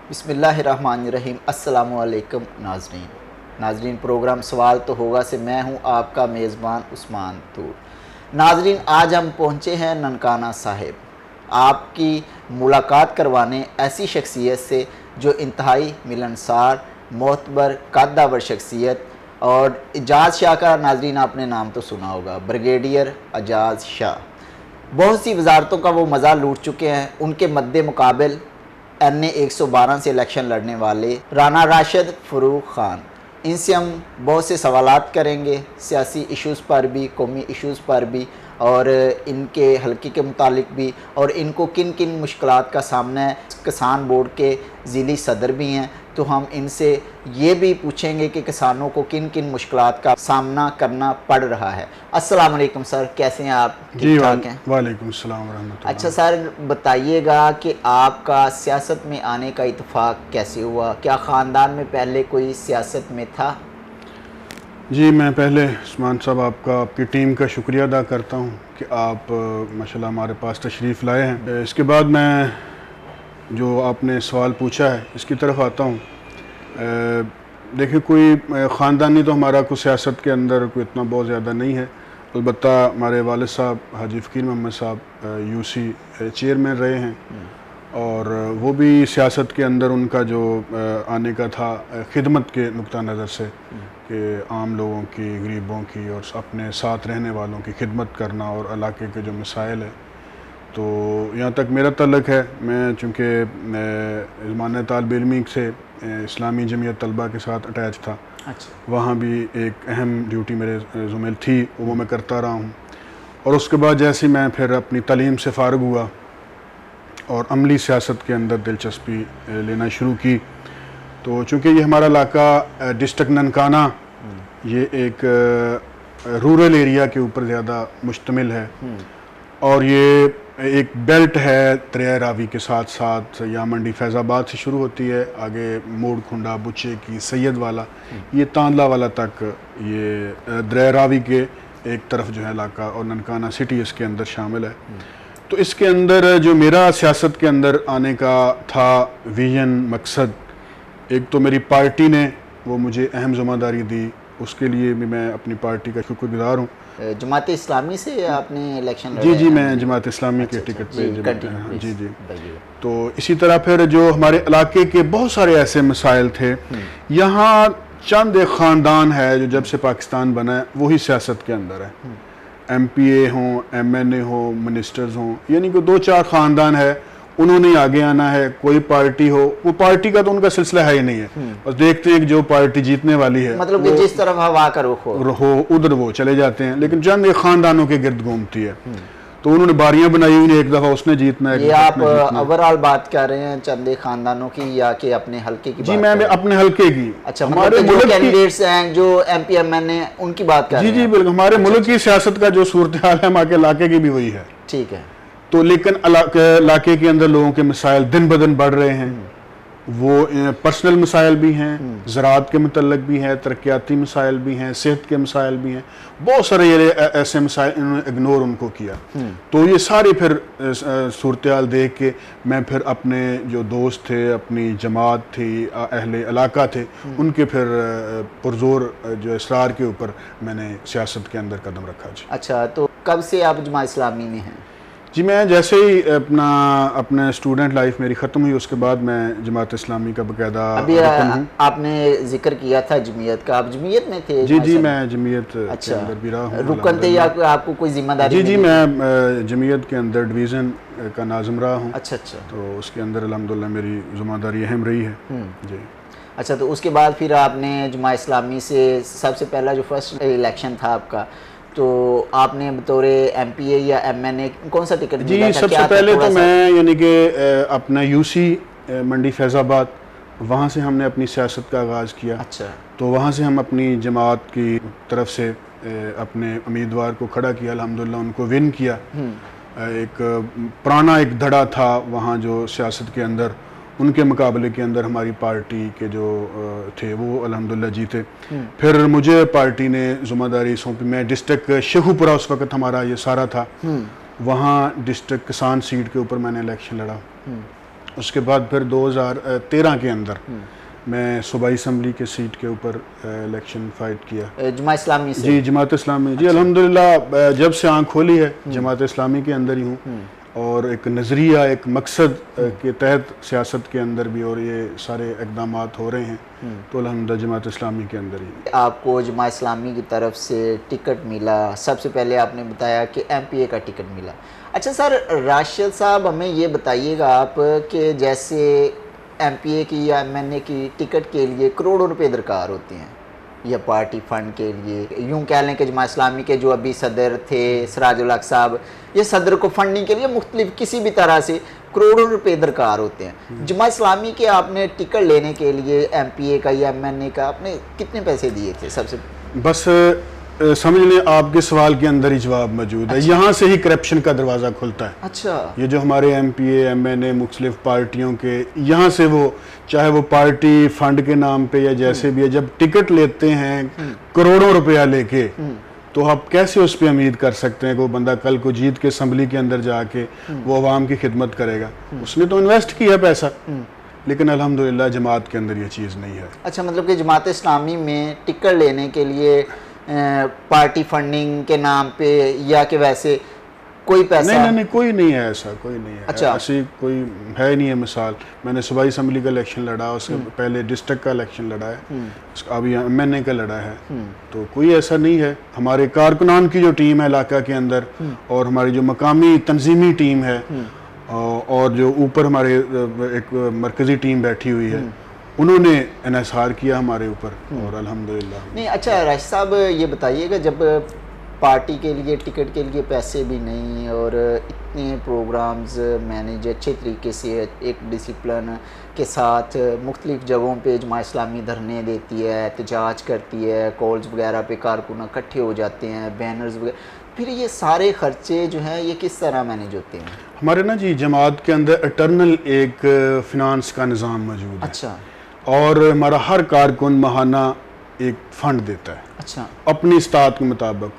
बिस्मिल्लाहिर्रहमानिर्रहीम। अस्सलामुअलैकुम नाजरीन, प्रोग्राम सवाल तो होगा से मैं हूं आपका मेज़बान उस्मान तूर। नाजरीन, आज हम पहुंचे हैं ननकाना साहिब आपकी मुलाकात करवाने ऐसी शख्सियत से जो इंतहाई मिलनसार, मोतबर, कादावर शख्सियत और एजाज शाह का नाजरीन आपने नाम तो सुना होगा, ब्रिगेडियर एजाज शाह। बहुत सी वजारतों का वो मज़ा लूट चुके हैं। उनके मद्दे मुकाबिल NA 112 से इलेक्शन लड़ने वाले राना राशिद फ़रूख ख़ान, इनसे हम बहुत से सवालात करेंगे, सियासी इश्यूज़ पर भी, कौमी इश्यूज़ पर भी और इनके हल्के के मुतालिक भी, और इनको किन किन मुश्किलात का सामना है। किसान बोर्ड के ज़िली सदर भी हैं, तो हम इनसे ये भी पूछेंगे कि किसानों को किन किन मुश्किलात का सामना करना पड़ रहा है। अस्सलाम वालेकुम सर, कैसे हैं आप? ठीक ठाक हैं? वालेकुम सलाम रहमतुल्लाह। अच्छा सर, बताइएगा कि आपका सियासत में आने का इत्तेफाक कैसे हुआ? क्या ख़ानदान में पहले कोई सियासत में था? जी, मैं पहले उस्मान साहब आपकी टीम का शुक्रिया अदा करता हूँ कि आप माशाल्लाह हमारे पास तशरीफ़ लाए हैं। इसके बाद मैं जो आपने सवाल पूछा है इसकी तरफ आता हूँ। देखिए, कोई ख़ानदानी तो हमारा कोई सियासत के अंदर कोई इतना बहुत ज़्यादा नहीं है। अलबत्ता हमारे वालिद साहब हाजी फ़कीर मोहम्मद साहब UC चेयरमैन रहे हैं, और वो भी सियासत के अंदर उनका जो आने का था खिदमत के नुक्ता नज़र से कि आम लोगों की, गरीबों की और अपने साथ रहने वालों की खिदमत करना और इलाके के जो मसाइल है, तो यहाँ तक मेरा तल्लुक़ है। मैं चूँकि ज़माने तालिब इल्मी से इस्लामी जमीयत तलबा के साथ अटैच था, अच्छा। वहाँ भी एक अहम ड्यूटी मेरे ज़ुमेल थी, वो मैं करता रहा हूँ। और उसके बाद जैसे मैं फिर अपनी तालीम से फ़ारिग हुआ और अमली सियासत के अंदर दिलचस्पी लेना शुरू की, तो चूँकि ये हमारा इलाका डिस्ट्रिक्ट ननकाना, ये एक रूरल एरिया के ऊपर ज़्यादा मुश्तमिल है, और ये एक बेल्ट है दरिया रावी के साथ साथ। यहाँ मंडी फैज़ाबाद से शुरू होती है, आगे मोड़ खुंडा, बुच्चे की, सैयद वाला, ये तांदला वाला तक, ये दरिया रावी के एक तरफ जो है इलाका, और ननकाना सिटी इसके अंदर शामिल है। तो इसके अंदर जो मेरा सियासत के अंदर आने का था विजन, मकसद, एक तो मेरी पार्टी ने वो मुझे अहम ज़िम्मेदारी दी, उसके लिए भी मैं अपनी पार्टी का शुक्रगुज़ार हूँ। जमात इस्लामी से आपने इलेक्शन जी जी, मैं जमात इस्लामी के टिकट पे जी जी। बताइए। तो इसी तरह फिर जो हमारे इलाके के बहुत सारे ऐसे मसाइल थे, यहाँ चंद एक ख़ानदान है जो जब से पाकिस्तान बना है वही सियासत के अंदर है। MPA हों, MNA हो, मिनिस्टर्स हों, यानी कि 2-4 ख़ानदान है, उन्होंने आगे आना है। कोई पार्टी हो, वो पार्टी का तो उनका सिलसिला है ही नहीं है, बस देखते हैं कि जो पार्टी जीतने वाली है, मतलब कि जिस तरफ हवा का रुख हो उधर वो चले जाते हैं। लेकिन चंद एक ख़ानदानों के गिर्द घूमती है, तो उन्होंने बारियां बनाई हुई, एक दफ़ा उसने जीतना है। ये आप ओवरऑल बात कर रहे हैं चंद खानदानों की या कि अपने हल्के की? जी, मैं अपने हल्के की। अच्छा, हमारे मुल्क कैंडिडेट्स हैं जो MP MNA उनकी बात कर रहे हैं? जी जी बिल्कुल, हमारे मुल्क की सियासत का जो सूरत हाल है हमारे इलाके की भी वही है। ठीक है। तो लेकिन इलाके के अंदर लोगों के मसाइल दिन ब दिन बढ़ रहे हैं। वो पर्सनल मसाइल भी हैं, ज़राअत के मुतल्लक भी हैं, तरक्याती मसाइल भी हैं, सेहत के मसाइल भी हैं, बहुत सारे ये ऐसे मसाइल इन्होंने इग्नोर उनको किया। तो ये सारे फिर सूरत हाल देख के मैं फिर अपने जो दोस्त थे, अपनी जमात थी, अहले इलाका थे, उनके फिर पुरजोर जो इसरार के ऊपर मैंने सियासत के अंदर कदम रखा। जी। अच्छा, तो कब से आप जमात इस्लामी में हैं? जी, मैं जैसे ही अपना स्टूडेंट लाइफ मेरी ख़त्म हुई, उसके बाद मैं जमात इस्लामी का बाकायदा अभी आपने जिक्र किया था जमीयत का, आप जमीयत में थे? जी जी, मैं जमीयत अच्छा, के अंदर भी रहा हूँ। रुकन थे या आपको कोई जिम्मेदारी? जी जी, मैं जमीयत के अंदर डिवीज़न का नाज़िम रहा हूँ। अच्छा अच्छा। तो उसके अंदर अल्हम्दुलिल्लाह मेरी ज़िम्मेदारी अहम रही है। जी। अच्छा, तो उसके बाद फिर आपने जमात इस्लामी से सबसे पहला जो फर्स्ट इलेक्शन था आपका, तो आपने बतौर MPA या MNA कौन सा टिकट? जी, सबसे पहले तो मैं यानी कि अपना UC मंडी फैज़ाबाद, वहाँ से हमने अपनी सियासत का आगाज़ किया। अच्छा। तो वहाँ से हम अपनी जमात की तरफ से अपने उम्मीदवार को खड़ा किया, अल्हम्दुलिल्लाह उनको विन किया। एक पुराना एक धड़ा था वहाँ जो सियासत के अंदर, उनके मुकाबले के अंदर हमारी पार्टी के जो थे वो अल्हम्दुलिल्लाह जीते। फिर मुझे पार्टी ने ज़िम्मेदारी सौंपी। मैं डिस्ट्रिक्ट शेखुपुरा उस वक़्त हमारा ये सारा था, वहाँ डिस्ट्रिक्ट किसान सीट के ऊपर मैंने इलेक्शन लड़ा, उसके बाद फिर 2013 के अंदर मैं सूबाई असम्बली के सीट के ऊपर इलेक्शन फाइट किया जमात इस्लामी से। जी, जमात इस्लामी। जी, अल्हम्दुलिल्लाह जब से आँख खोली है जमात इस्लामी के अंदर ही हूँ, और एक नज़रिया, एक मकसद के तहत सियासत के अंदर भी और ये सारे इक़दामात हो रहे हैं, तो अल्हम्दुलिल्लाह जमात इस्लामी के अंदर ही। आपको जमात इस्लामी की तरफ से टिकट मिला, सबसे पहले आपने बताया कि MPA का टिकट मिला। अच्छा सर, राशिद साहब हमें ये बताइएगा आप कि जैसे MPA की या MNA की टिकट के लिए करोड़ों रुपए दरकार होते हैं, या पार्टी फंड के लिए, यूं कह लें कि जमात इस्लामी के जो अभी सदर थे सिराजुल हक साहब, ये सदर को फंडिंग के लिए मुख्तलिफ किसी भी तरह से करोड़ों रुपए दरकार होते हैं। जमात इस्लामी के आपने टिकट लेने के लिए MPA का या MNA का आपने कितने पैसे दिए थे? सबसे बस समझ लें आपके सवाल के अंदर ही जवाब मौजूद है। यहाँ से ही करप्शन का दरवाज़ा खुलता है। अच्छा, ये जो हमारे MPA MNA मुख्तलिफ पार्टियों के, यहाँ से वो चाहे वो पार्टी फंड के नाम पे या जैसे भी है, जब टिकट लेते हैं करोड़ों रुपया लेके, तो आप कैसे उस पर उम्मीद कर सकते हैं कि वो बंदा कल को जीत के असम्बली के अंदर जाके वो अवाम की खिदमत करेगा? उसने तो इन्वेस्ट किया पैसा, लेकिन अल्हम्दुलिल्लाह जमात के अंदर ये चीज़ नहीं है। अच्छा, मतलब कि जमात इस्लामी में टिकट लेने के लिए पार्टी फंडिंग के नाम पे या कि वैसे कोई पैसा? नहीं, कोई नहीं है ऐसा, कोई नहीं है। अच्छा, ऐसी कोई है ही नहीं है मिसाल। मैंने सूबाई असम्बली का इलेक्शन लड़ा, उसके पहले डिस्ट्रिक्ट का इलेक्शन लड़ा है, अभी MNA का लड़ा है, तो कोई ऐसा नहीं है। हमारे कारकुनान की जो टीम है इलाका के अंदर, और हमारी जो मकामी तंजीमी टीम है, और जो ऊपर हमारे एक मरकज़ी टीम बैठी हुई है, उन्होंने इन्हिसार किया हमारे ऊपर, और अल्हम्दुलिल्लाह। नहीं, अच्छा राशिद साहब ये बताइएगा, जब पार्टी के लिए टिकट के लिए पैसे भी नहीं और इतने प्रोग्राम्स मैनेज अच्छे तरीके से एक डिसिप्लिन के साथ मुख्तलिफ जगहों पे जमात इस्लामी धरने देती है, एहतजाज करती है, कॉल्स वगैरह पे कारकुन इकट्ठे हो जाते हैं, बैनर्स वगैरह, फिर ये सारे खर्चे जो हैं ये किस तरह मैनेज होते हैं? हमारे ना जी जमात के अंदर इटर्नल एक फिनांस का निज़ाम मौजूद है। अच्छा, और हमारा हर कारकुन माहाना एक फंड देता है। अच्छा, अपनी इस्तात के मुताबिक।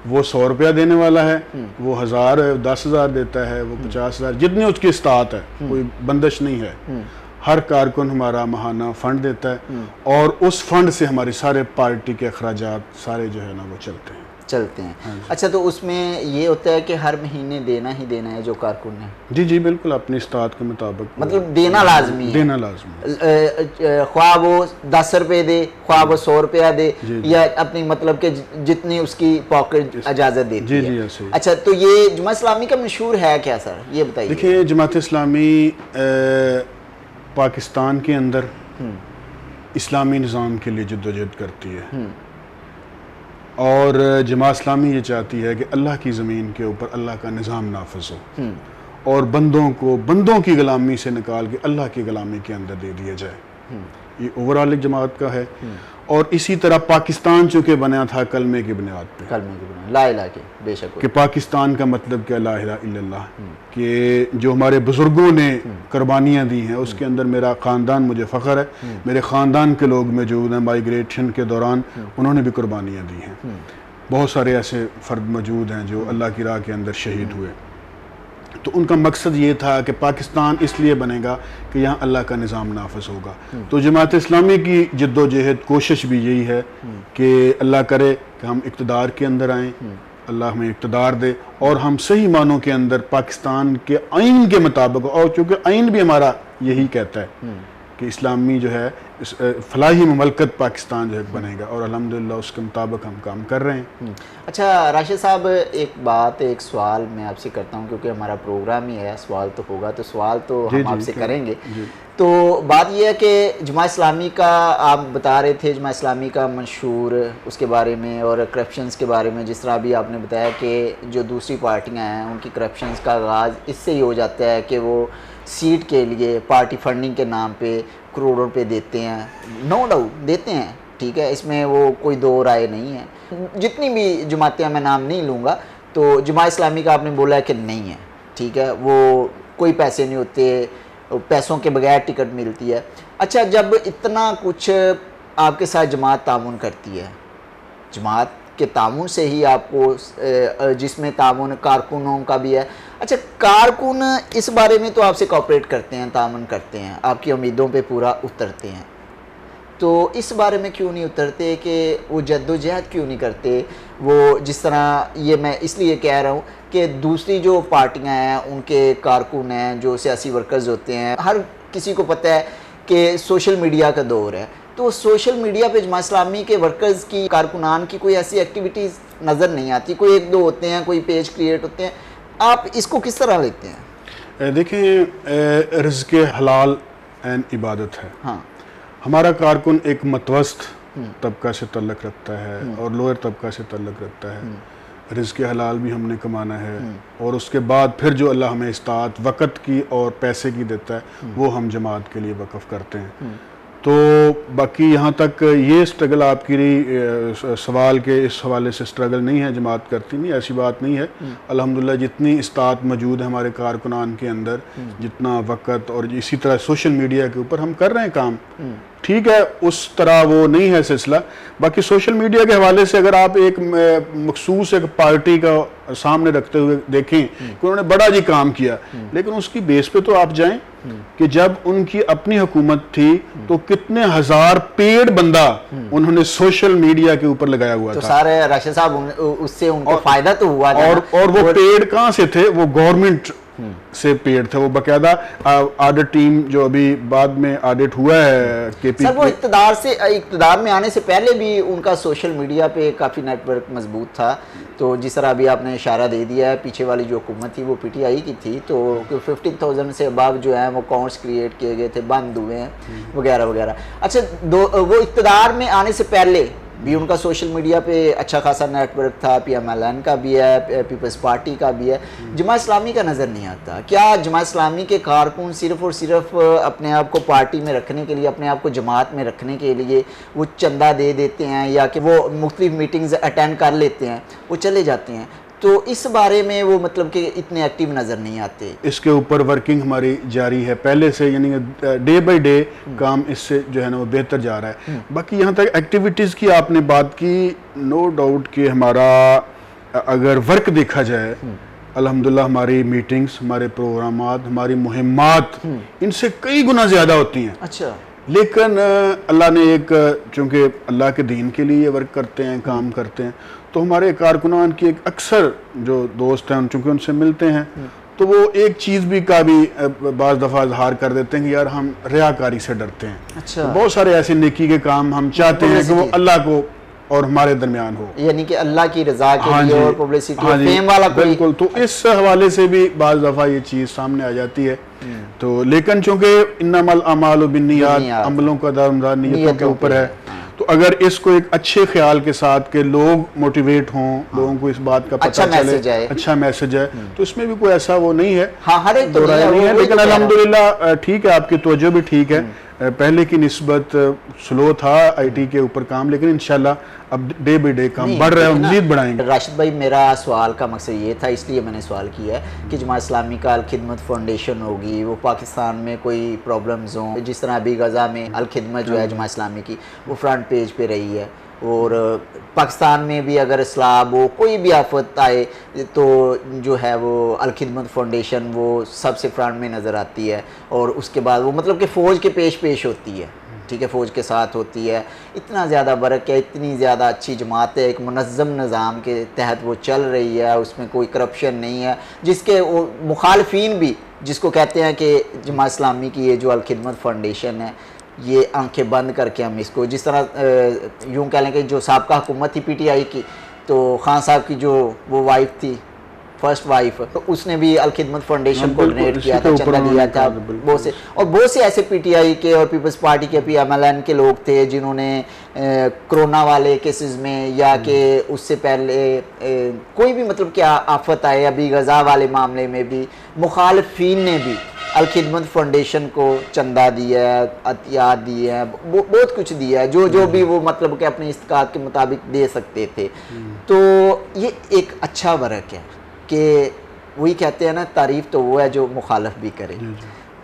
वो 100 रुपया देने वाला है, वो 1000 10,000 देता है, वो 50,000, जितनी उसकी इस्तात है, कोई बंदिश नहीं है। हर कारकुन हमारा माहाना फंड देता है, और उस फंड से हमारे सारे पार्टी के अखराजात सारे जो है ना वो चलते हैं। हाँ, अच्छा, तो उसमें ये होता है कि हर महीने देना ही देना है जो कारकुन है? जी जी बिल्कुल, अपनी इस्तात के मुताबिक, मतलब देना लाजमी है? देना लाजमी है। ख्वाह वो 10 रुपये दे, ख्वाह वो 100 रुपया दे, या अपनी मतलब के जितनी उसकी पॉकेट इजाज़त देती है। जी ऐसे। अच्छा, तो ये जमात इस्लामी का मशहूर है क्या सर, ये बताइए। देखिए, जमात इस्लामी पाकिस्तान के अंदर इस्लामी निज़ाम के लिए जद्दोजहद करती है, और जमात इस्लामी ये चाहती है कि अल्लाह की ज़मीन के ऊपर अल्लाह का निज़ाम नाफिज हो, और बंदों को बंदों की ग़ुलामी से निकाल के अल्लाह की ग़ुलामी के अंदर दे दिया जाए। ये ओवरऑल एक जमात का है। और इसी तरह पाकिस्तान चूँकि बना था कलमे की बुनियाद पे, ला इलाहा के, बेशक, कि पाकिस्तान का मतलब क्या, ला इलाहा इल्लल्लाह, कि जो हमारे बुज़ुर्गों ने कुर्बानियाँ दी हैं उसके अंदर मेरा ख़ानदान, मुझे फ़ख्र है, मेरे ख़ानदान के लोग मौजूद हैं, माइग्रेशन के दौरान उन्होंने भी कुर्बानियाँ दी हैं। बहुत सारे ऐसे फ़र्द मौजूद हैं जो अल्लाह की राह के अंदर शहीद हुए। तो उनका मकसद ये था कि पाकिस्तान इसलिए बनेगा कि यहाँ अल्लाह का निज़ाम नाफिज होगा। तो जमात इस्लामी की जद्दोजहद कोशिश भी यही है कि अल्लाह करे कि हम इक़्तिदार के अंदर आएँ, अल्लाह हमें इक़्तिदार दे, और हम सही मानों के अंदर पाकिस्तान के आइन के मुताबिक, और चूँकि आइन भी हमारा यही कहता है कि इस्लामी जो है फलाही ममलकत पाकिस्तान जो है बनेगा, और अल्हम्दुलिल्लाह उसके मुताबिक हम काम कर रहे हैं। अच्छा राशिद साहब, एक सवाल मैं आपसे करता हूं, क्योंकि हमारा प्रोग्राम ही है, सवाल तो होगा, तो सवाल तो हम आपसे करेंगे। तो बात यह है कि जमात इस्लामी का आप बता रहे थे, जमात इस्लामी का मंशूर उसके बारे में और करप्शंस के बारे में, जिस तरह भी आपने बताया कि जो दूसरी पार्टियां हैं उनकी करप्शंस का आगाज़ इससे ही हो जाता है कि वो सीट के लिए पार्टी फंडिंग के नाम पे करोड़ों रुपए देते हैं। नो डाउट देते हैं, ठीक है, इसमें वो कोई दो राय नहीं है। जितनी भी जमातें, मैं नाम नहीं लूँगा, तो जमात इस्लामी का आपने बोला है कि नहीं है, ठीक है, वो कोई पैसे नहीं होते, पैसों के बगैर टिकट मिलती है। अच्छा, जब इतना कुछ आपके साथ जमात तामुन करती है, जमात के तामुन से ही आपको, जिसमें तामुन कारकुनों का भी है। अच्छा, कारकुन इस बारे में तो आपसे कोऑपरेट करते हैं, तामुन करते हैं, आपकी उम्मीदों पे पूरा उतरते हैं, तो इस बारे में क्यों नहीं उतरते कि वो जद्दोजहद क्यों नहीं करते? वो जिस तरह, ये मैं इसलिए कह रहा हूँ कि दूसरी जो पार्टियां हैं उनके कारकुन हैं, जो सियासी वर्कर्स होते हैं, हर किसी को पता है कि सोशल मीडिया का दौर है, तो सोशल मीडिया पे जमात इस्लामी के वर्कर्स की, कारकुनान की कोई ऐसी एक्टिविटीज़ नज़र नहीं आती। कोई एक दो होते हैं, कोई पेज क्रिएट होते हैं। आप इसको किस तरह लेते हैं? देखें, रिज़्क़ हलाल एन इबादत है। हाँ, हमारा कारकुन एक मतवस्त तबका से तल्लक रखता है और लोअर तबका से तल्लक रखता है। रिज़्क़ हलाल भी हमने कमाना है और उसके बाद फिर जो अल्लाह हमें इस्तात वक़्त की और पैसे की देता है वो हम जमात के लिए वक़्फ़ करते हैं। तो बाकी यहाँ तक ये स्ट्रगल आपकी सवाल के इस हवाले से स्ट्रगल नहीं है, जमात करती नहीं, ऐसी बात नहीं है। अल्हम्दुलिल्लाह जितनी इस्तात मौजूद है हमारे कारकुनान के अंदर, जितना वक़्त और इसी तरह सोशल मीडिया के ऊपर हम कर रहे हैं काम, ठीक है, उस तरह वो नहीं है सिलसिला। बाकी सोशल मीडिया के हवाले से अगर आप एक मखसूस एक पार्टी का सामने रखते हुए देखें कि उन्होंने बड़ा जी काम किया, लेकिन उसकी बेस पे तो आप जाएं कि जब उनकी अपनी हुकूमत थी तो कितने हजार पेड़ बंदा उन्होंने सोशल मीडिया के ऊपर लगाया हुआ तो था। सारे राशिद साहब उससे उनको फायदा तो हुआ था और वो पेड़ कहाँ से थे? वो गवर्नमेंट से पेड़ थे। वो बाकायदा ऑडिट टीम जो अभी बाद में ऑडिट हुआ है केपी, सर वो इक़्तिदार में आने से पहले भी उनका सोशल मीडिया पे काफ़ी नेटवर्क मजबूत था। तो जिस तरह अभी आपने इशारा दे दिया है, पीछे वाली जो हुकूमत थी वो पीटीआई की थी, तो 15,000 से अबाव जो है वो अकाउंट्स क्रिएट किए गए थे, बंद हुए हैं वगैरह वगैरह। अच्छा, वो इक़्तिदार में आने से पहले भी उनका सोशल मीडिया पे अच्छा खासा नेटवर्क था, PMLN का भी है, पीपल्स पार्टी का भी है, जमात इस्लामी का नज़र नहीं आता। क्या जमात इस्लामी के कारकुन सिर्फ़ और सिर्फ अपने आप को पार्टी में रखने के लिए, अपने आप को जमात में रखने के लिए वो चंदा दे देते हैं, या कि वो मुख्तलिफ मीटिंग्स अटेंड कर लेते हैं, वो चले जाते हैं? तो इस बारे में वो मतलब कि इतने एक्टिव नज़र नहीं आते। इसके ऊपर वर्किंग हमारी जारी है पहले से, यानी डे बाय डे काम इससे जो है ना वो बेहतर जा रहा है। बाकी यहाँ तक एक्टिविटीज़ की आपने बात की, नो डाउट कि हमारा अगर वर्क देखा जाए, अल्हम्दुलिल्लाह हमारी मीटिंग्स, हमारे प्रोग्रामात, हमारी मुहिम्मात इनसे कई गुना ज़्यादा होती हैं। अच्छा, लेकिन अल्लाह ने एक, चूँकि अल्लाह के दीन के लिए वर्क करते हैं, काम करते हैं, तो हमारे कारकुनान की एक अक्सर जो दोस्त हैं चूँकि उनसे मिलते हैं तो वो एक चीज़ भी का भी बाज़ दफ़ा इजहार कर देते हैं कि यार हम रियाकारी से डरते हैं। अच्छा, तो बहुत सारे ऐसे नेकी के काम हम चाहते हैं कि वो अल्लाह को और हमारे दरमियान हो, यानी कि अल्लाह की रज़ा के लिए और पब्लिसिटी और फेम वाला कोई। बिल्कुल, तो इस हवाले से भी बाज़ दफ़ा ये चीज़ सामने आ जाती है। तो लेकिन चूँकि इन्नमल अमालु बिन्नियात, अमलों का दारोमदार नियतों के ऊपर है, तो अगर इसको एक अच्छे ख्याल के साथ के लोग मोटिवेट हों, लोगों को इस बात का पता चले, अच्छा मैसेज है, तो इसमें भी कोई ऐसा वो नहीं है। हाँ, हर एक तो नहीं है, लेकिन अल्हम्दुलिल्लाह ठीक है, आपकी तवज्जो भी ठीक है। पहले की निस्बत स्लो था आईटी के ऊपर काम, लेकिन इंशाल्लाह अब डे बाय डे काम बढ़ रहा है, मज़ीद बढ़ाएंगे। राशिद भाई, मेरा सवाल का मकसद ये था, इसलिए मैंने सवाल किया है कि जमात इस्लामी का अल खिदमत फाउंडेशन होगी, वो पाकिस्तान में कोई प्रॉब्लम्स हों, जिस तरह अभी गज़ा में अल खिदमत जो है जमात इस्लामी की वो फ्रंट पेज पे रही है, और पाकिस्तान में भी अगर इस्लाम हो, कोई भी आफत आए तो जो है वो अल खिदमत फाउंडेशन वो सबसे फ्रंट में नज़र आती है, और उसके बाद वो मतलब कि फ़ौज के पेश होती है, ठीक है, फ़ौज के साथ होती है। इतना ज़्यादा बरक है, इतनी ज़्यादा अच्छी जमात है, एक मुनज़्ज़म निज़ाम के तहत वो चल रही है, उसमें कोई करप्शन नहीं है, जिसके वो मुखालफीन भी जिसको कहते हैं कि जमात इस्लामी की ये जो अल खिदमत फाउंडेशन है, ये आंखें बंद करके हम इसको, जिस तरह यूँ कह लें कि जो साबका हुकूमत थी पीटीआई की, तो खान साहब की जो वो वाइफ थी, फर्स्ट वाइफ, तो उसने भी अल खिदमत फाउंडेशन को डोनेट किया था, चंदा दिया था बहुत से ऐसे पीटीआई के और पीपल्स पार्टी के PMLN के लोग थे जिन्होंने कोरोना वाले केसेस में, या कि उससे पहले कोई भी मतलब क्या आफत आए, अभी गज़ा वाले मामले में भी मुखालफीन ने भी अल खिदमत फाउंडेशन को चंदा दिया है, अतियात दिए हैं, बहुत कुछ दिया है, जो भी वो मतलब कि अपनी इस्तिकात के मुताबिक दे सकते थे। तो ये एक अच्छा वर्क है कि वही कहते हैं ना, तारीफ़ तो वो है जो मुखालफ भी करे।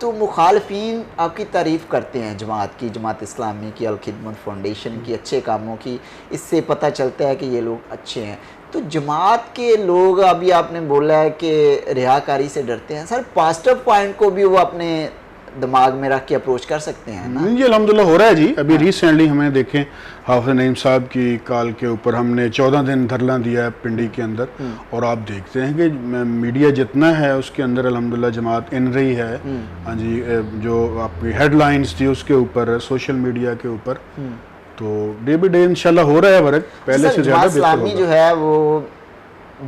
तो मुखालफीन आपकी तारीफ़ करते हैं जमात की, जमात इस्लामी की, अल खिदमत फाउंडेशन की, अच्छे कामों की, इससे पता चलता है कि ये लोग अच्छे हैं। तो जमात के लोग, अभी आपने बोला है कि रियाकारी से डरते हैं, सर पॉजिटिव पॉइंट को भी वो अपने दिमाग में रख के अप्रोच कर सकते हैं ना? जी अल्हम्दुलिल्लाह हो रहा है जी। अभी रिसेंटली हमें देखें हाफिज नईम साहब की कॉल के ऊपर हमने 14 दिन धरना दिया है पिंडी के अंदर, और आप देखते हैं कि मीडिया जितना है उसके अंदर अल्हम्दुलिल्लाह जमात इन रही है। हाँ जी, जो आपकी हेडलाइंस थी उसके ऊपर, सोशल मीडिया के ऊपर, तो डे बाई डे इंशाल्लाह हो रहा है वर्क पहले से ज़्यादा इस्लामी जो है वो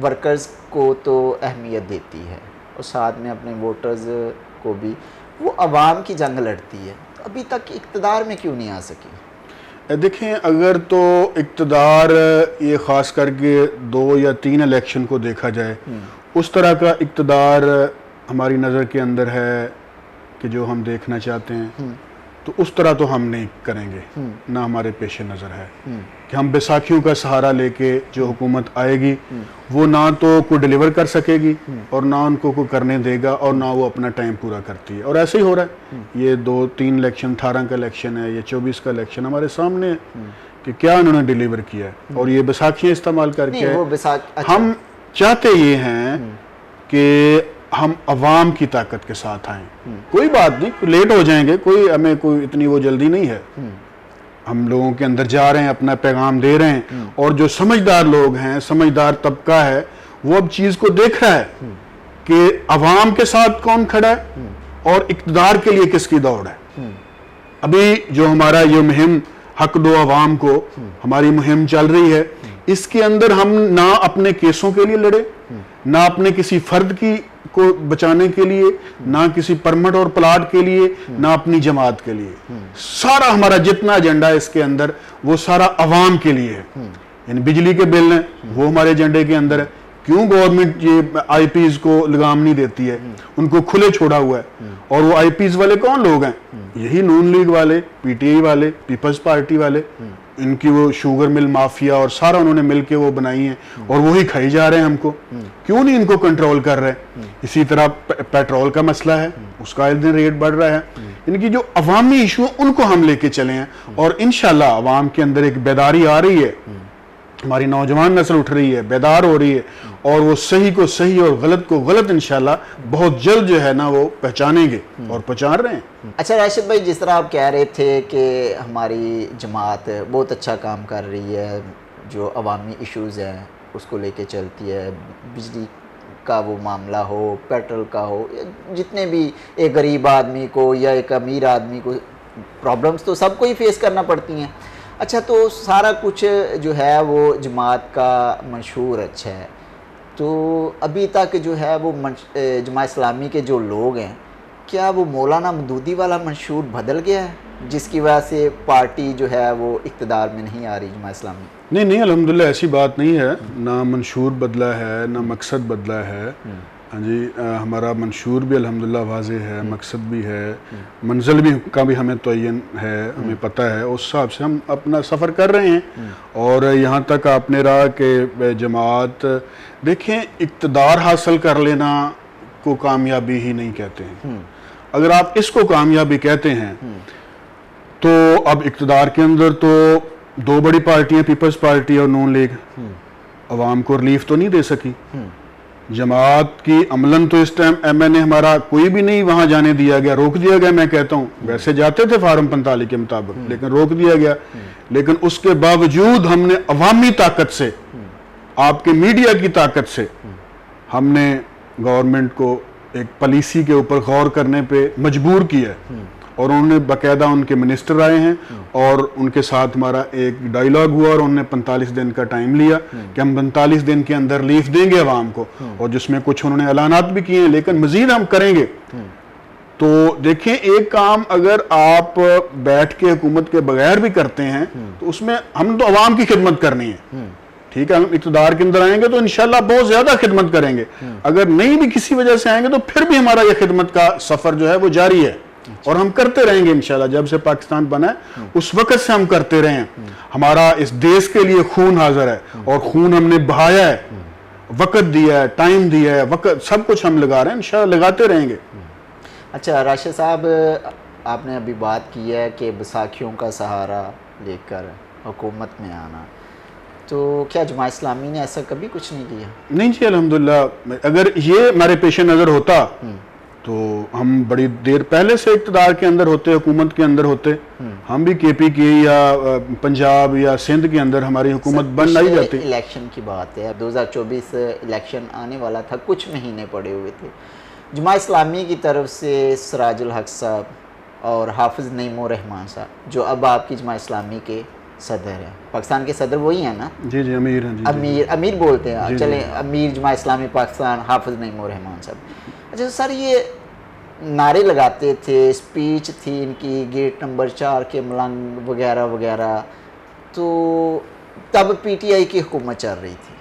वर्कर्स को तो अहमियत देती है और साथ में अपने वोटर्स को भी, वो अवाम की जंग लड़ती है, तो अभी तक इक़्तिदार में क्यों नहीं आ सकी? देखें, अगर तो इक़्तिदार ये ख़ास करके 2 या 3 इलेक्शन को देखा जाए, उस तरह का इक़्तिदार हमारी नज़र के अंदर है कि जो हम देखना चाहते हैं, तो उस तरह तो हम नहीं करेंगे, ना हमारे पेश नज़र है कि हम बैसाखियों का सहारा लेके जो हुकूमत आएगी वो ना तो कोई डिलीवर कर सकेगी और ना उनको कोई करने देगा और ना वो अपना टाइम पूरा करती है। और ऐसे ही हो रहा है। ये 2-3 इलेक्शन, 18 का इलेक्शन है, ये 24 का इलेक्शन हमारे सामने है कि क्या उन्होंने डिलीवर किया है, और ये बैसाखियाँ इस्तेमाल करके अच्छा। हम चाहते ये हैं कि हम अवाम की ताकत के साथ आएँ। कोई बात नहीं, लेट हो जाएंगे, कोई हमें कोई इतनी वो जल्दी नहीं है। हम लोगों के अंदर जा रहे हैं, अपना पैगाम दे रहे हैं, और जो समझदार लोग हैं, समझदार तबका है, वो अब चीज़ को देख रहा है कि अवाम के साथ कौन खड़ा है और इक़्तिदार के लिए किसकी दौड़ है। अभी जो हमारा ये मुहिम हक दो अवाम को, हमारी मुहिम चल रही है, इसके अंदर हम ना अपने केसों के लिए लड़े, ना अपने किसी फर्द की को बचाने के लिए, ना किसी परमिट और प्लाट के लिए, ना अपनी जमात के लिए। सारा हमारा जितना एजेंडा है इसके अंदर, वो सारा अवाम के लिए है। यानी बिजली के बिल हैं, वो हमारे एजेंडे के अंदर है। क्यों गवर्नमेंट ये आईपीज को लगाम नहीं देती है, उनको खुले छोड़ा हुआ है। और वो आईपीज वाले कौन लोग हैं? यही नून लीग वाले, पीटीआई वाले, पीपल्स पार्टी वाले, इनकी वो शुगर मिल माफिया और सारा उन्होंने मिलके वो बनाई है, और वही खाई जा रहे हैं हमको। क्यों नहीं इनको कंट्रोल कर रहे? इसी तरह पेट्रोल का मसला है, उसका आए दिन रेट बढ़ रहा है। इनकी जो अवामी इशू है उनको हम लेके चले हैं, और इंशाल्लाह अवाम के अंदर एक बेदारी आ रही है, हमारी नौजवान नस्ल उठ रही है, बेदार हो रही है, और वो सही को सही और गलत को गलत इंशाल्लाह बहुत जल्द जो है ना वो पहचानेंगे, और पहचान रहे हैं। अच्छा राशिद भाई, जिस तरह आप कह रहे थे कि हमारी जमात बहुत अच्छा काम कर रही है, जो अवामी इश्यूज़ हैं उसको लेके चलती है, बिजली का वो मामला हो, पेट्रोल का हो, जितने भी एक गरीब आदमी को या एक अमीर आदमी को प्रॉब्लम्स तो सबको ही फेस करना पड़ती हैं। अच्छा, तो सारा कुछ जो है वो जमात का मंशूर अच्छा है, तो अभी तक जो है वो जमात इस्लामी के जो लोग हैं, क्या वो मौलाना मदूदी वाला मंशूर बदल गया है जिसकी वजह से पार्टी जो है वो इक़्तिदार में नहीं आ रही जमात इस्लामी? नहीं नहीं, अल्हम्दुलिल्लाह ऐसी बात नहीं है, ना मंशूर बदला है, ना मकसद बदला है। हाँ जी, हमारा मंशूर भी अल्हम्दुलिल्लाह वाज़े है, मकसद भी है, मंजिल भी का भी हमें तयन है, हमें पता है, उस हिसाब से हम अपना सफ़र कर रहे हैं। और यहाँ तक आपने रहा कि जमात, देखें, इक़्तिदार हासिल कर लेना को कामयाबी ही नहीं कहते हैं। अगर आप इसको कामयाबी कहते हैं तो अब इक़्तिदार के अंदर तो 2 बड़ी पार्टियां, पीपल्स पार्टी और नून लीग, अवाम को रिलीफ तो नहीं दे सकी। जमात की अमलन तो इस टाइम एमएनए हमारा कोई भी नहीं वहां जाने दिया गया, रोक दिया गया। मैं कहता हूं वैसे जाते थे फार्म 45 के मुताबिक, लेकिन रोक दिया गया। लेकिन उसके बावजूद हमने अवामी ताकत से, आपके मीडिया की ताकत से, हमने गवर्नमेंट को एक पॉलिसी के ऊपर गौर करने पे मजबूर किया, और उन्होंने बाकायदा, उनके मिनिस्टर आए हैं और उनके साथ हमारा एक डायलॉग हुआ, और उन्होंने 45 दिन का टाइम लिया कि हम 45 दिन के अंदर रिलीफ देंगे अवाम को, और जिसमें कुछ उन्होंने ऐलानात भी किए हैं, लेकिन मजीद हम करेंगे। तो देखें, एक काम अगर आप बैठ के हुकूमत के बगैर भी करते हैं तो उसमें हम तो अवाम की खिदमत करनी है। ठीक है, हम इक़्तिदार के अंदर आएंगे तो इंशाल्लाह बहुत ज्यादा खिदमत करेंगे। अगर नहीं भी किसी वजह से आएंगे तो फिर भी हमारा यह खिदमत का सफर जो है वो जारी है, और हम करते रहेंगे इंशाल्लाह। जब से पाकिस्तान बना है उस वक्त से हम करते रहे हैं। हमारा इस देश के लिए खून हाजिर है, और खून हमने बहाया है, वक्त दिया है, टाइम दिया है, वक्त सब कुछ हम लगा रहे हैं, इंशाल्लाह लगाते रहेंगे। अच्छा राशिद साहब, आपने अभी बात की है कि बैसाखियों का सहारा लेकर हुकूमत में आना, तो क्या जमात इस्लामी ने ऐसा कभी कुछ नहीं किया? नहीं जी, अल्हम्दुलिल्लाह, अगर ये हमारे पेश नज़र होता तो हम बड़ी देर पहले से इक़्तिदार के अंदर होते, हुकूमत के अंदर होते। हम भी केपी के या पंजाब या सिंध के अंदर हमारी हुकूमत बन नहीं जाती। इलेक्शन की बात है, 2024 इलेक्शन आने वाला था, कुछ महीने पड़े हुए थे। जमात इस्लामी की तरफ से सिराजुल हक साहब और हाफिज़ नईम रहमान साहब, जो अब आपकी जमात इस्लामी के सदर हैं, पाकिस्तान के सदर वही हैं ना? जी जी, अमीर हैं जी। अमीर बोलते हैं, चले अमीर जमात इस्लामी पाकिस्तान हाफिज़ नईम रहमान साहब। अच्छा सर, ये नारे लगाते थे, स्पीच थी इनकी गेट नंबर 4 के मलंग वगैरह वगैरह, तो तब पीटीआई की हुकूमत चल रही थी।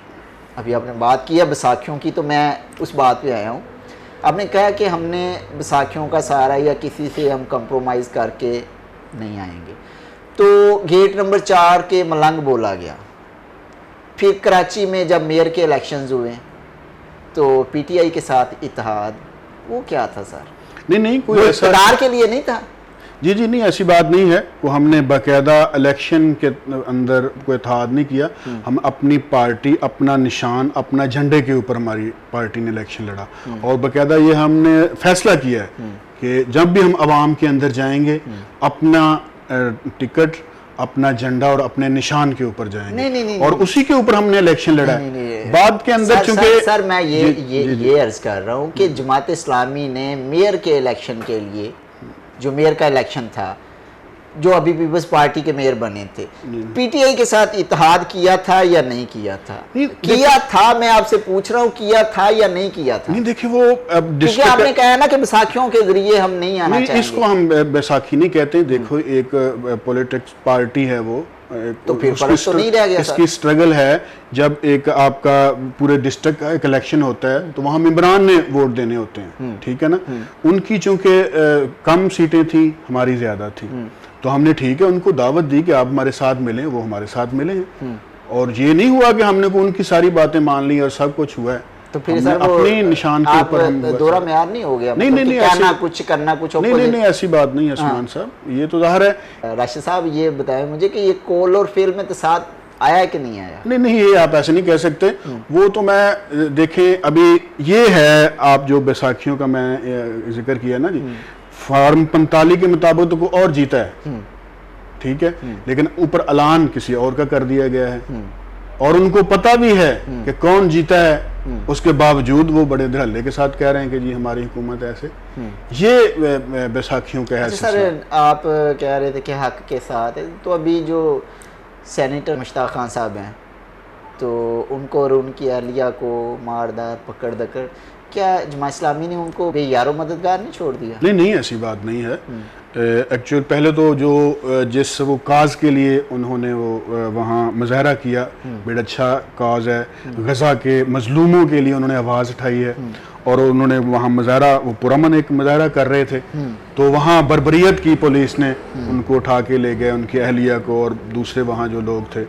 अभी आपने बात की है बैसाखियों की, तो मैं उस बात पे आया हूँ। आपने कहा कि हमने बैसाखियों का सहारा या किसी से हम कंप्रोमाइज़ करके नहीं आएंगे, तो गेट नंबर 4 के मलंग बोला गया। फिर कराची में जब मेयर के इलेक्शंस हुए तो पीटीआई के साथ इत्तेहाद, वो क्या था सर? नहीं, कोई ऐसा इक़्तिदार के लिए नहीं था। जी जी, नहीं, ऐसी बात नहीं है। वो हमने बाकायदा इलेक्शन के अंदर कोई इत्तेहाद नहीं किया। हम अपनी पार्टी, अपना निशान, अपना झंडे के ऊपर हमारी पार्टी ने इलेक्शन लड़ा, और बाकायदा ये हमने फैसला किया है कि जब भी हम आवाम के अंदर जाएंगे, अपना टिकट, अपना झंडा और अपने निशान के ऊपर जाएंगे। नहीं, और उसी के ऊपर हमने इलेक्शन लड़ा है। बाद के अंदर चूंकि सर मैं ये अर्ज कर रहा हूँ कि जमात इस्लामी ने मेयर के इलेक्शन के लिए, जो मेयर का इलेक्शन था, जो अभी पीपल्स पार्टी के मेयर बने थे, पीटीआई के साथ इत्तेहाद किया था या नहीं किया था? किया था, मैं आपसे पूछ रहा हूँ, किया था या नहीं किया था? नहीं, देखिए, वो अब क्योंकि आपने कहा ना कि बैसाखियों के जरिए हम नहीं आना चाहेंगे। इसको हम बैसाखी नहीं कहते। देखो, एक पॉलिटिक्स पार्टी है वो, तो फिर फर्क तो नहीं रह गया। इसकी स्ट्रगल है। जब एक आपका पूरे डिस्ट्रिक्ट का एक इलेक्शन होता है तो वहाँ मेंबरान ने वोट देने होते हैं, ठीक है ना। उनकी चूंकि कम सीटें थी, हमारी ज़्यादा थी, तो हमने ठीक है उनको दावत दी कि आप हमारे साथ मिलें। वो हमारे साथ मिले हैं, और ये नहीं हुआ कि हमने उनकी सारी बातें मान ली और सब कुछ हुआ है। तो फिर सर अपने निशान के ऊपर हम दोहरा म्यार नहीं हो गया? नहीं, कहना कुछ करना कुछ। नहीं, ऐसी बात नहीं है उस्मान साहब, ये तो ज़ाहिर है। राशिद साहब, ये बताएं मुझे कि ये कौल और फेल में तो साथ आया है कि नहीं आया? नहीं, ये आप ऐसे नहीं कह सकते। वो तो मैं देखें, अभी ये है, आप जो बैसाखियों का मैं जिक्र किया ना जी, फॉर्म 45 के मुताबिक तो कोई और जीता है, ठीक है, लेकिन ऊपर ऐलान किसी और का कर दिया गया है, और उनको पता भी है कि कौन जीता है। उसके बावजूद वो बड़े धड़ल्ले के साथ कह रहे हैं कि जी हमारी हुकूमत ऐसे। ये बैसाखियों का है। सर, आप कह रहे थे कि हक के साथ है, तो अभी जो सेनेटर मुश्ताक खान साहब हैं, तो उनको और उनकी अहलिया को मारदार पकड़ दकर, क्या जमात इस्लामी ने उनको बेयारो मददगार नहीं छोड़ दिया? नहीं, ऐसी बात नहीं है। एक्चुअल पहले तो जो जिस वो काज के लिए उन्होंने वो वहाँ मुजाहरा किया, बड़ा अच्छा काज है। गज़ा के मजलूमों के लिए उन्होंने आवाज़ उठाई है, और उन्होंने वहाँ मुजाहरा, वो पुरअमन एक मुजाहरा कर रहे थे, तो वहाँ बर्बरियत की पुलिस ने उनको उठा के ले गए, उनकी अहलिया को और दूसरे वहाँ जो लोग थे।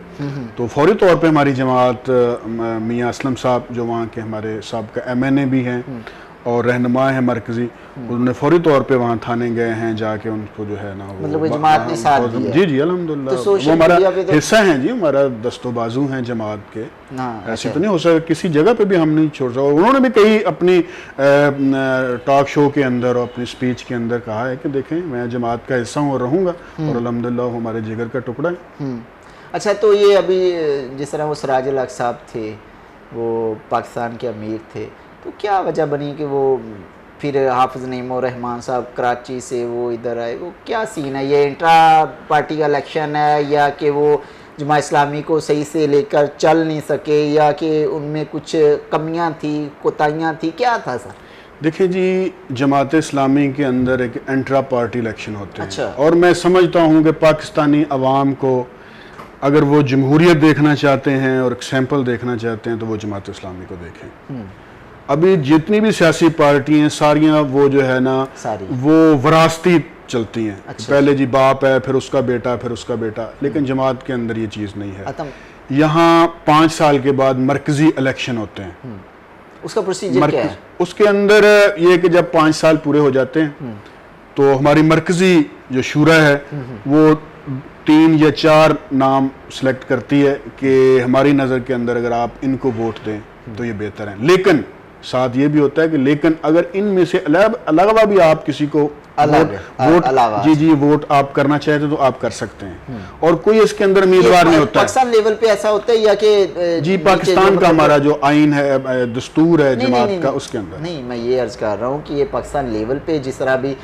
तो फौरी तौर पे हमारी जमात, मियाँ असलम साहब जो वहाँ के हमारे साबिक़ा MNA भी हैं और रहनुमा है मरकजी, उन्होंने फौरी तौर पे वहाँ थाने गए हैं, जाके उनको जो है ना, मतलब जमात ने साथ दिया। जी, अल्हम्दुलिल्लाह, तो वो हमारा हिस्सा है जी, हमारा दस्तो बाजू हैं जमात के। ऐसे तो नहीं हो सकता, किसी जगह पे भी हम नहीं छोड़ सकते। उन्होंने भी कई अपनी टॉक शो के अंदर और अपनी स्पीच के अंदर कहा है कि देखें, मैं जमात का हिस्सा हूँ और रहूँगा, और अल्हम्दुलिल्लाह हमारे जिगर का टुकड़ा है। अच्छा, तो ये अभी जिस तरह वो सिराजुल हक साहब थे, वो पाकिस्तान के अमीर थे, तो क्या वजह बनी कि वो फिर हाफिज़ नईम रहमान साहब कराची से वो इधर आए? वो क्या सीन है? ये इंट्रा पार्टी का इलेक्शन है, या कि वो जमात इस्लामी को सही से लेकर चल नहीं सके, या कि उनमें कुछ कमियां थी, कोताहियां थी, क्या था सर? देखिए जी, जमात इस्लामी के अंदर एक इंट्रा पार्टी इलेक्शन होते हैं। अच्छा। और मैं समझता हूँ कि पाकिस्तानी अवाम को अगर वो जमहूरियत देखना चाहते हैं और एक सैंपल देखना चाहते हैं, तो वो जमात इस्लामी को देखें। अभी जितनी भी सियासी पार्टी हैं सारियां वो जो है ना, वो वरासती चलती हैं। अच्छा। पहले जी बाप है, फिर उसका बेटा, फिर उसका बेटा, लेकिन जमात के अंदर ये चीज़ नहीं है। यहाँ 5 साल के बाद मरकजी इलेक्शन होते हैं, उसका प्रोसीजर क्या है? उसके अंदर ये कि जब 5 साल पूरे हो जाते हैं तो हमारी मरकजी जो शूरा है वो 3 या 4 नाम सेलेक्ट करती है कि हमारी नज़र के अंदर अगर आप इनको वोट दें तो ये बेहतर है। लेकिन साथ ये भी होता है कि लेकिन अगर इनमें से अलावा भी आप किसी को वोट जी वोट आप करना चाहते तो आप कर सकते हैं, और कोई इसके अंदर उम्मीदवार नहीं होता है। पाकिस्तान लेवल पे ऐसा होता है या कि जी पाकिस्तान का हमारा जो आइन है, दस्तूर है जमात का, उसके अंदर नहीं, मैं ये अर्ज कर रहा हूँ कि ये पाकिस्तान लेवल पे जिस तरह भी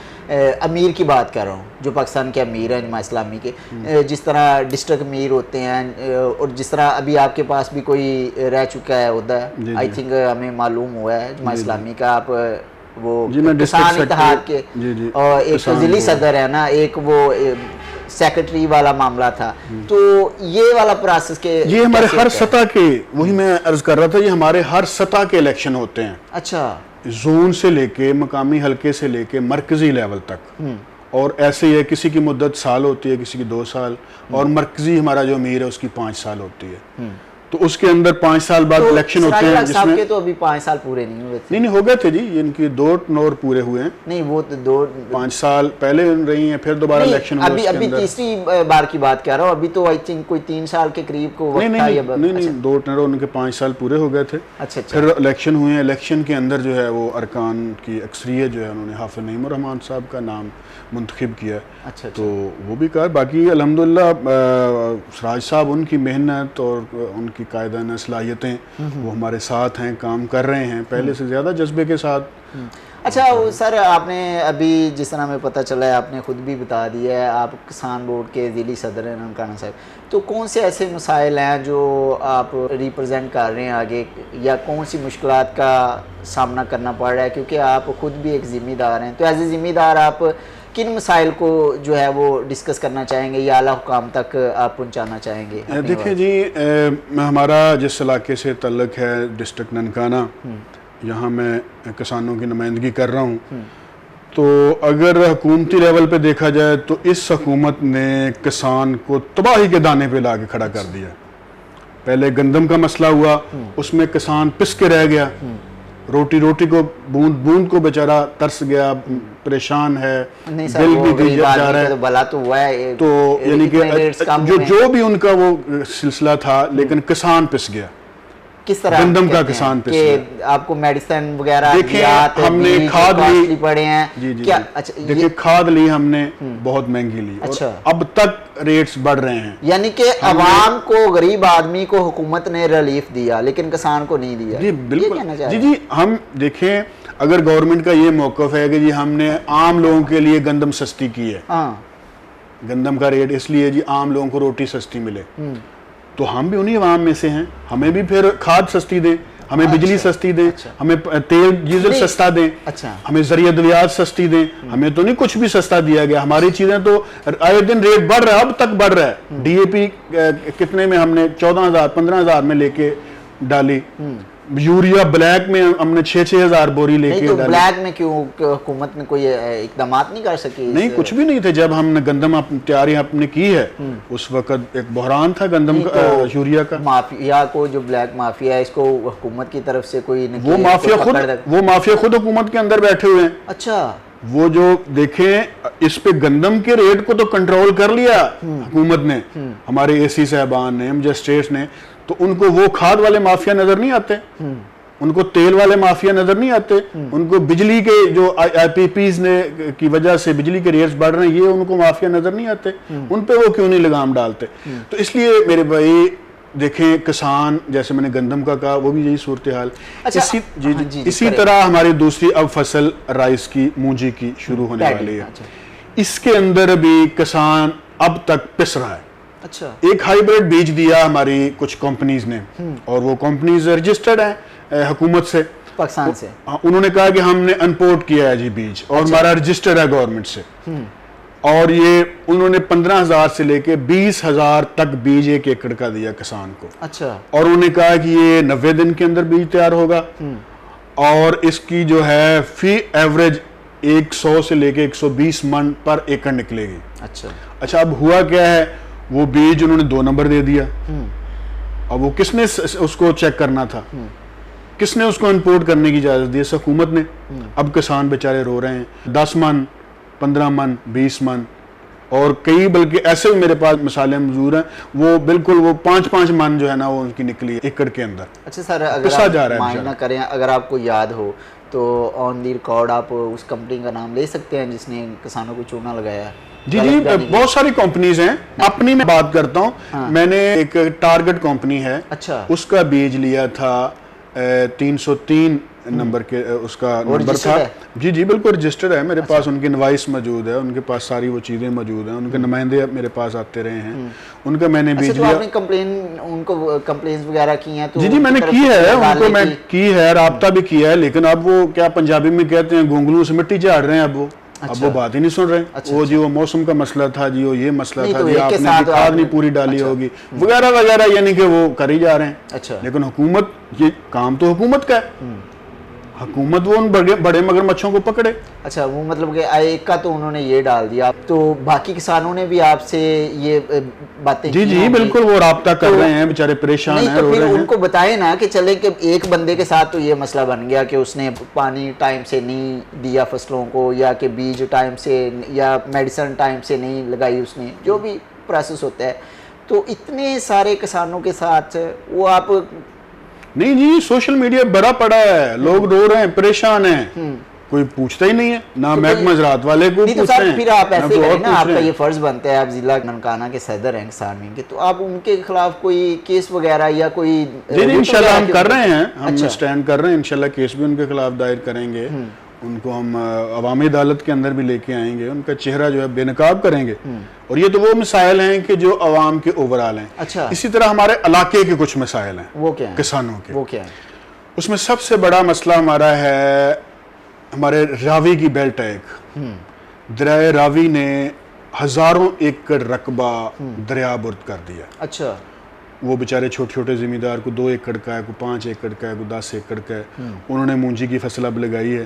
अमीर की बात कर रहा हूँ, जो पाकिस्तान के अमीर हैं जमात इस्लामी के, जिस तरह डिस्ट्रिक्ट अमीर होते हैं और जिस तरह अभी आपके पास भी कोई रह चुका है उधर, आई थिंक हमें मालूम हुआ है जमात इस्लामी का, आप वो किसान इत्तेहाद के और एक जिली सदर है ना, एक वो सेक्रेटरी वाला मामला था, तो ये वाला प्रोसेस के ये हमारे हर सतह के, वही मैं अर्ज कर रहा था, ये हमारे हर सतह के इलेक्शन होते हैं। अच्छा, जोन से लेके मकामी हलके से लेके मरकजी लेवल तक, और ऐसे ही है, किसी की मुद्दत साल होती है, किसी की 2 साल, और मरकजी हमारा जो अमीर है उसकी 5 साल होती है। तो उसके अंदर 5 साल बाद इलेक्शन होते हैं, जिसमें के तो अभी 5 साल पूरे नहीं हुए थे। नहीं हो गए थे जी, इनकी 2 और पूरे हुए हैं। नहीं, वो तो 5 साल पहले रही हैं, फिर दोबारा इलेक्शन हुआ। अभी तीसरी बार की बात कर रहा हूँ, अभी तो आई थिंक कोई 3 साल के करीब को वक्त था। नहीं 2 टर्म उनके 5 साल पूरे हो गए थे। अच्छा, फिर इलेक्शन हुए हैं, इलेक्शन के अंदर जो है वो अरकान की अक्सरियत जो है उन्होंने हाफिज नईम रहमान साहब का नाम मुंतखब किया। अच्छा, तो वो भी कहा। बाकी अल्हम्दुलिल्लाह सराज साहब, उनकी मेहनत और उनकी कायदाना सलाहियतें वो हमारे साथ हैं, काम कर रहे हैं पहले से ज़्यादा जज्बे के साथ। अच्छा सर, आपने अभी जिस तरह हमें पता चला है, आपने ख़ुद भी बता दिया है, आप किसान बोर्ड के ज़िली सदर हैं ननकाना साहब, तो कौन से ऐसे मसाइल हैं जो आप रिप्रेजेंट कर रहे हैं आगे, या कौन सी मुश्किलात का सामना करना पड़ रहा है, क्योंकि आप ख़ुद भी एक ज़िम्मेदार हैं, तो एज ए ज़िम्मेदार आप किन मसाइल को जो है वो डिस्कस करना चाहेंगे या आला हुकाम तक आप पहुंचाना चाहेंगे? देखिए जी, हमारा जिस इलाके से तल्लुक़ है डिस्ट्रिक्ट ननकाना, यहाँ मैं किसानों की नुमाइंदगी कर रहा हूँ, तो अगर हुकूमती लेवल पे देखा जाए तो इस हुकूमत ने किसान को तबाही के दाने पे ला के खड़ा कर दिया। पहले गंदम का मसला हुआ, उसमें किसान पिस के रह गया, रोटी को बूंद को बेचारा तरस गया, परेशान है, दिल भी जा रहा है, तो भला तो हुआ है, तो यानी कि जो भी उनका वो सिलसिला था, लेकिन किसान पिस गया। किस तरह गंदम का किसान पिस गया? आपको मेडिसिन वगैरह देखिए, हमने खाद ली पड़े हैं जी जी, क्या? अच्छा, देखिए खाद ली हमने, बहुत महंगी ली। अच्छा, और अब तक रेट्स बढ़ रहे हैं, यानी कि अवाम को, गरीब आदमी को हुकूमत ने रिलीफ दिया लेकिन किसान को नहीं दिया। जी बिल्कुल जी, हम देखें, अगर गवर्नमेंट का ये मौक़िफ़ है कि जी हमने आम लोगों के लिए गंदम सस्ती की है, गंदम का रेट इसलिए जी आम लोगों को रोटी सस्ती मिले, तो हम भी उन्हीं अवाम में से हैं, हमें भी फिर खाद सस्ती दें, हमें बिजली सस्ती दें, हमें तेल डीजल सस्ता दें, हमें ज़रिया दरियात सस्ती दें, हमें तो नहीं कुछ भी सस्ता दिया गया। हमारी चीज़ें तो आए दिन रेट बढ़ रहा है, अब तक बढ़ रहा है। डीएपी कितने में हमने 14,000 15,000 में लेके डाली, यूरिया ब्लैक में हमने 6-6 हज़ार बोरी लेके तो ब्लैक में क्यों हुकूमत ने कोई इकदाम नहीं कर सकी? नहीं, कुछ भी नहीं थे। जब हमने गंदम तैयारी आपने की है, उस वक्त एक बहरान था गंदम का, यूरिया का। माफिया को, जो ब्लैक माफिया है, इसको हुकूमत की तरफ से कोई वो माफिया खुद हुकूमत के अंदर बैठे हुए हैं। अच्छा, वो जो देखें, इस पे गंदम के रेट को तो कंट्रोल कर लिया हुकूमत ने, हमारे एसी साहबान ने, मजिस्ट्रेट्स ने, तो उनको वो खाद वाले माफिया नजर नहीं आते, उनको तेल वाले माफिया नजर नहीं आते, उनको बिजली के जो IPPs ने की वजह से बिजली के रेट्स बढ़ रहे हैं, ये उनको माफिया नजर नहीं आते, उन पे वो क्यों नहीं लगाम डालते? तो इसलिए मेरे भाई देखें, किसान, जैसे मैंने गंदम का कहा, वो भी यही सूरत हाल। अच्छा, इसी तरह हमारी दूसरी अब फसल राइस की, मूंजी की शुरू होने वाली है। इसके अंदर भी किसान अब तक पिस रहा है। अच्छा, एक हाइब्रिड बीज दिया हमारी कुछ कंपनीज ने, और वो कंपनीज रजिस्टर्ड है हुकूमत से, पाकिस्तान से। उन्होंने कहा कि हमने इम्पोर्ट किया है जी बीज, और हमारा रजिस्टर्ड है गवर्नमेंट से, और ये उन्होंने 15,000 से लेके 20,000 तक बीज 1 एकड़ का दिया किसान को। अच्छा, और उन्होंने कहा कि ये 90 दिन के अंदर बीज तैयार होगा, और इसकी जो है फी एवरेज 100 से लेके 120 मन पर एकड़ निकलेगी। अच्छा, अब हुआ क्या है, वो बीज उन्होंने 2 नंबर दे दिया। अब वो किसने उसको चेक करना था? किसने उसको इंपोर्ट करने की इजाज़त दी? हुकूमत ने। अब किसान बेचारे रो रहे हैं, 10 मन, 15 मन, 20 मन, और कई बल्कि ऐसे भी मेरे पास मिसालें मौजूद हैं, वो बिल्कुल वो 5-5 मन जो है ना वो उनकी निकली है एकड़ के अंदर। अच्छा सर, अगर आप माइंड ना करें, अगर आपको याद हो तो ऑन दी रिकॉर्ड आप उस कंपनी का नाम ले सकते हैं जिसने किसानों को चूना लगाया है? जी जी, बहुत सारी कंपनीज हैं। अपनी मैं बात करता हूँ। हाँ। मैंने एक टारगेट कंपनी है, अच्छा, उसका बीज लिया था 303 नंबर के, उसका नंबर था। जी जी बिल्कुल रजिस्टर्ड है मेरे पास, उनकी इनवॉइस मौजूद है, उनके पास सारी वो चीज़ें मौजूद हैं, उनके नुमाइंदे मेरे पास आते रहे हैं, उनका मैंने बीज लिया। आपने उनको कंप्लेंट्स वगैरह की हैं? तो जी जी मैंने की है, उनको मैं की है, राब्ता भी किया है, लेकिन अब वो क्या पंजाबी में कहते हैं, गोंगलू से मिट्टी झाड़ रहे हैं अब वो। अच्छा। अब वो बात ही नहीं सुन रहे। अच्छा, वो जी वो मौसम का मसला था जी, वो ये मसला था जी, आपने खाद नहीं पूरी डाली होगी वगैरह वगैरह, यानी कि वो कर ही जा रहे हैं। अच्छा। लेकिन हुकूमत, ये काम तो हुकूमत का है, हुकूमत वो उन बड़े मगरमच्छों को पकड़े। अच्छा, वो मतलब कि एक का तो उन्होंने ये डाल दिया, तो बाकी किसानों ने भी आपसे ये बातें जी जी बिल्कुल, वो राब्ता कर रहे हैं, बेचारे परेशान हैं, तो फिर उनको बताए ना कि चले कि एक बंदे के साथ तो ये मसला बन गया कि उसने पानी टाइम से नहीं दिया फसलों को, या कि बीज टाइम से या मेडिसिन टाइम से नहीं लगाई उसने, जो भी प्रोसेस होता है, तो इतने सारे किसानों के साथ वो आप नहीं जी, सोशल मीडिया बड़ा पड़ा है, लोग रो रहे हैं, परेशान हैं, कोई पूछता ही नहीं है ना, तो महकमा ज़राअत वाले को पूछते हैं। फिर आप ऐसे करें ना, आपका ये फर्ज बनता है, आप जिला ननकाना के सदर हैं किसान विंग के, तो आप उनके खिलाफ कोई केस वगैरह या कोई? जी इंशाल्लाह हम कर रहे हैं, हम स्टैंड कर रहे हैं, इंशाल्लाह केस भी उनके खिलाफ दायर करेंगे, उनको हम अवामी अदालत के अंदर भी लेके आएंगे, उनका चेहरा जो है बेनकाब करेंगे, और ये तो वो मिसाइल हैं कि जो अवाम के ओवरऑल हैं। अच्छा। इसी तरह हमारे इलाके के कुछ मिसाइल हैं, वो क्या है? किसानों के, वो क्या है? उसमें सबसे बड़ा मसला हमारा है, हमारे रावी की बेल्ट है एक, दरिया रावी ने हजारों एकड़ रकबा दरिया बुर्द कर दिया। अच्छा। वो बेचारे छोटे छोटे ज़मींदार को 2 एकड़ का है, को 5 एकड़ का है, को 10 एकड़ का है, उन्होंने मूंजी की फसल अब लगाई है,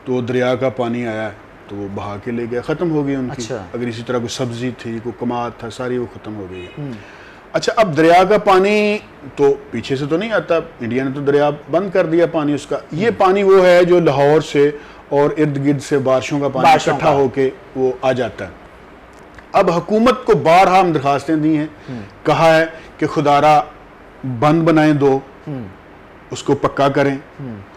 तो दरिया का पानी आया तो वो बहा के ले गया, ख़त्म हो गई उनकी। अच्छा। अगर इसी तरह कोई सब्ज़ी थी, कोई कमाद था, सारी वो ख़त्म हो गई है। अच्छा, अब दरिया का पानी तो पीछे से तो नहीं आता, इंडिया ने तो दरिया बंद कर दिया पानी उसका। ये पानी वो है जो लाहौर से और इर्द गिर्द से बारिशों का पानी इकट्ठा होके वो आ जाता है। अब हुकूमत को बारहा हम दरखास्तें दी हैं, कहा है कि खुदारा बंद बनाएं, दो उसको पक्का करें,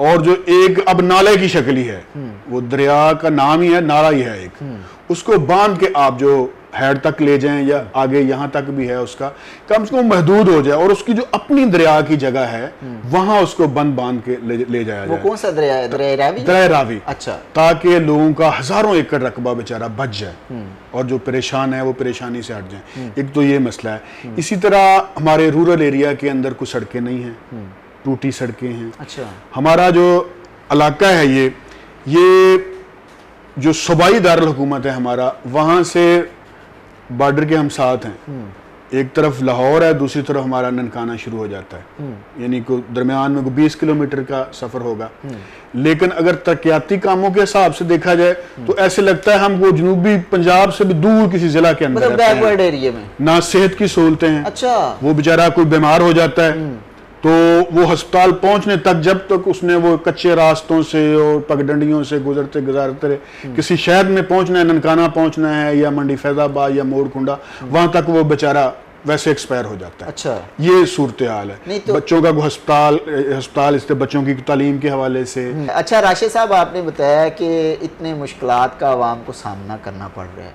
और जो एक अब नाले की शक्ल ही है, वो दरिया का नाम ही है, नाला ही है एक, उसको बांध के आप जो हेड तक ले जाएं या आगे यहाँ तक भी है, उसका कम से कम महदूद हो जाए, और उसकी जो अपनी दरिया की जगह है वहां उसको बंद बांध के ले जाया जाए। वो कौन सा दरिया है? दरिया रावी? दरिया रावी। अच्छा। ताकि लोगों का हजारों एकड़ रकबा बेचारा बच जाए, और जो परेशान है वो परेशानी से हट जाए। एक तो ये मसला है। इसी तरह हमारे रूरल एरिया के अंदर कुछ सड़कें नहीं हैं, टूटी सड़कें हैं। अच्छा। हमारा जो इलाका है ये जो सूबाई दारुल हुकूमत है हमारा, वहाँ से बॉर्डर के हम साथ हैं, एक तरफ लाहौर है, दूसरी तरफ हमारा ननकाना शुरू हो जाता है, यानी को दरमियान में 20 किलोमीटर का सफ़र होगा। लेकिन अगर तरक्याती कामों के हिसाब से देखा जाए तो ऐसे लगता है हमको जनूबी पंजाब से भी दूर किसी जिला के अंदर, बैकवर्ड एरिया में, ना सेहत की सहूलतें हैं। अच्छा। वो बेचारा कोई बीमार हो जाता है तो वो अस्पताल पहुंचने तक, जब तक उसने वो कच्चे रास्तों से और पगडंडियों से गुजरते गुजारते किसी शहर में पहुंचना है, ननकाना पहुंचना है या मंडी फैजाबाद या मोरकुंडा, वहां तक वो बेचारा वैसे एक्सपायर हो जाता है। अच्छा। ये सूरत हाल है। तो बच्चों का अस्पताल इससे बच्चों की तालीम के हवाले से। अच्छा राशिद साहब, आपने बताया कि इतने मुश्किलात का आवाम को सामना करना पड़ रहा है,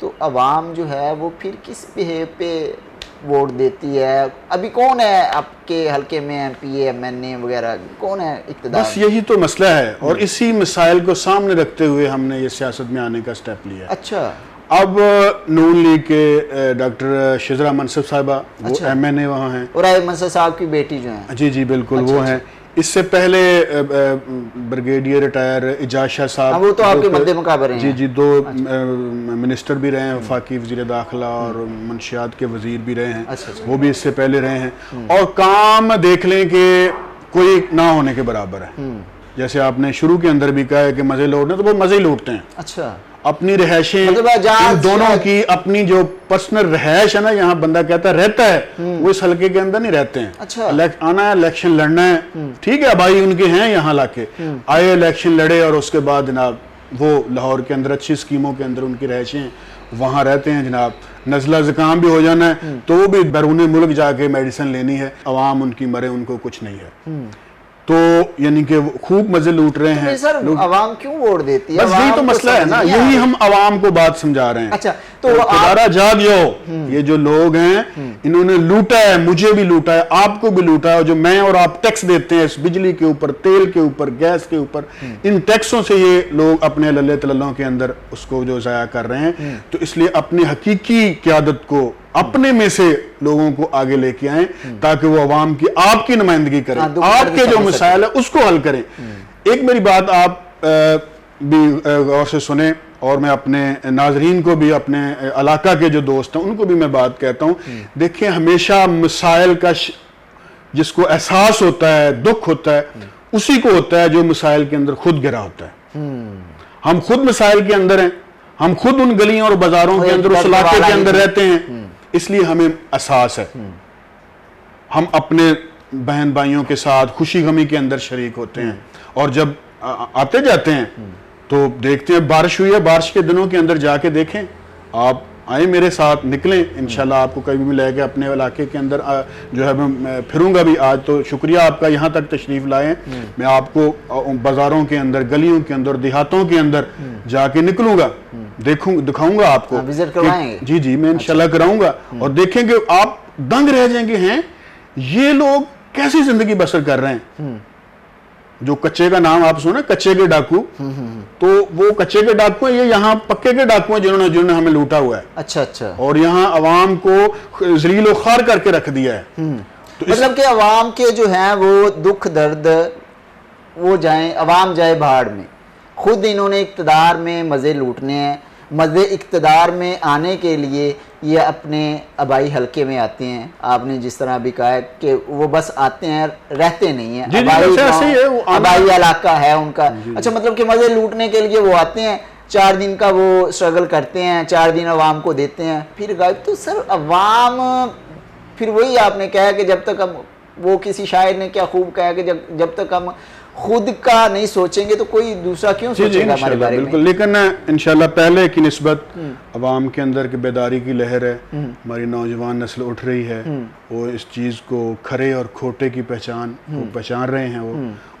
तो आवाम जो है वो फिर किस बिहेव पे वोट देती है? अभी कौन है आपके हल्के में एमपी एमएनए वगैरह, कौन है इक़्तिदार? बस यही तो मसला है, और इसी मिसाइल को सामने रखते हुए हमने ये सियासत में आने का स्टेप लिया। अच्छा। अब नून लीग के डॉक्टर शिजरा मनसब साहिबा, वो एमएनए वहाँ हैं, और मनसब साहब की बेटी जो है, जी जी बिल्कुल, वो हैं। इससे पहले ब्रिगेडियर रिटायर इजाज शाह साहब, वो तो आपके मद्दे मुकाबले हैं। जी जी, 2 मिनिस्टर भी रहे हैं, वफाकी वज़ीर दाखिला और मंशियात के वज़ीर भी रहे हैं। अच्छा। वो भी इससे पहले रहे हैं, और काम देख लें कि कोई ना होने के बराबर है। जैसे आपने शुरू के अंदर भी कहा है कि मज़े लूटने, तो वो मज़े ही लूटते हैं। अच्छा, अपनी रहायशें, मतलब इन दोनों की अपनी जो पर्सनल रहायश है ना, यहाँ बंदा कहता है रहता है, वो इस हल्के के अंदर नहीं रहते हैं। अच्छा। आना है, इलेक्शन लड़ना है, ठीक है भाई, उनके हैं यहाँ लाके आए, इलेक्शन लड़े, और उसके बाद जनाब वो लाहौर के अंदर अच्छी स्कीमों के अंदर उनकी रहायशें, वहाँ रहते हैं जनाब। नज़ला ज़ुकाम भी हो जाना है तो वो भी बैरून मुल्क जाके मेडिसिन लेनी है, अवाम उनकी मरे, उनको कुछ नहीं है। तो यानी कि वो खूब मजे लूट रहे हैं। सर अवाम क्यों वोट देती है? बस यही तो मसला है ना, यही हम अवाम को बात समझा रहे हैं। अच्छा, तो दोबारा जाग जाओ, ये जो लोग हैं इन्होंने लूटा है, मुझे भी लूटा है, आपको भी लूटा है। जो मैं और आप टैक्स देते हैं इस बिजली के ऊपर, तेल के ऊपर, गैस के ऊपर, इन टैक्सों से ये लोग अपने लल्ले तलल्लों के अंदर उसको जो ज़ाया कर रहे हैं। तो इसलिए अपनी हकीकी क़यादत को अपने में से लोगों को आगे लेके आए ताकि वो अवाम की, आपकी नुमाइंदगी करें, आपके जो मसाइल है उसको हल करें। एक मेरी बात आप भी गौर से सुने, और मैं अपने नाजरीन को भी, अपने इलाका के जो दोस्त हैं उनको भी मैं बात कहता हूँ। देखिए, हमेशा मसाइल का जिसको एहसास होता है, दुख होता है, उसी को होता है जो मसाइल के अंदर खुद गिरा होता है। हम खुद मसाइल के अंदर हैं, हम खुद उन गलियों और बाजारों के अंदर, उस इलाके के अंदर रहते हैं, इसलिए हमें एहसास है। हम अपने बहन भाइयों के साथ खुशी गमी के अंदर शरीक होते हैं, और जब आते जाते हैं तो देखते हैं बारिश हुई है, बारिश के दिनों के अंदर जाके देखें, आप आए मेरे साथ, निकलें, इंशाल्लाह आपको कभी भी लेके अपने इलाके के अंदर जो है मैं फिरूंगा भी। आज तो शुक्रिया आपका, यहाँ तक तशरीफ लाए। मैं आपको बाजारों के अंदर, गलियों के अंदर, देहातों के अंदर जाके निकलूंगा, दिखाऊंगा आपको, विजिट करवाएंगे। जी जी, मैं इंशाल्लाह कराऊंगा, और देखेंगे आप दंग रह जाएंगे, हैं ये लोग कैसी जिंदगी बसर कर रहे हैं। जो कच्चे का नाम आप सुने, कच्चे के डाकू, तो वो कच्चे के डाकू हैं, ये यहाँ पक्के के डाकू हैं जिन्होंने हमें लूटा हुआ है। अच्छा अच्छा। और यहाँ अवाम को जलील खार करके रख दिया है। तो मतलब कि अवाम के जो हैं वो दुख दर्द, वो जाए, अवाम जाए भाड़ में, खुद इन्होंने इक़्तिदार में मज़े लूटने हैं। मज़े इक़्तिदार में आने के लिए ये अपने आबाई हल्के में आते हैं। आपने जिस तरह भी कहा है कि वो बस आते हैं, रहते नहीं हैं। आबाई इलाका है उनका। अच्छा, मतलब कि मज़े लूटने के लिए वो आते हैं, 4 दिन का वो स्ट्रगल करते हैं, 4 दिन अवाम को देते हैं, फिर गायब। तो सर अवाम, फिर वही आपने कहा कि जब तक हम, वो किसी शायर ने क्या खूब कहा कि जब तक हम खुद का नहीं सोचेंगे तो कोई दूसरा क्यों सोचेगा हमारे बारे में। बिल्कुल, लेकिन इंशाल्लाह पहले की निस्बत अवाम के अंदर की बेदारी की लहर है, हमारी नौजवान नस्ल उठ रही है, वो इस चीज़ को, खरे और खोटे की पहचान को पहचान रहे हैं वो।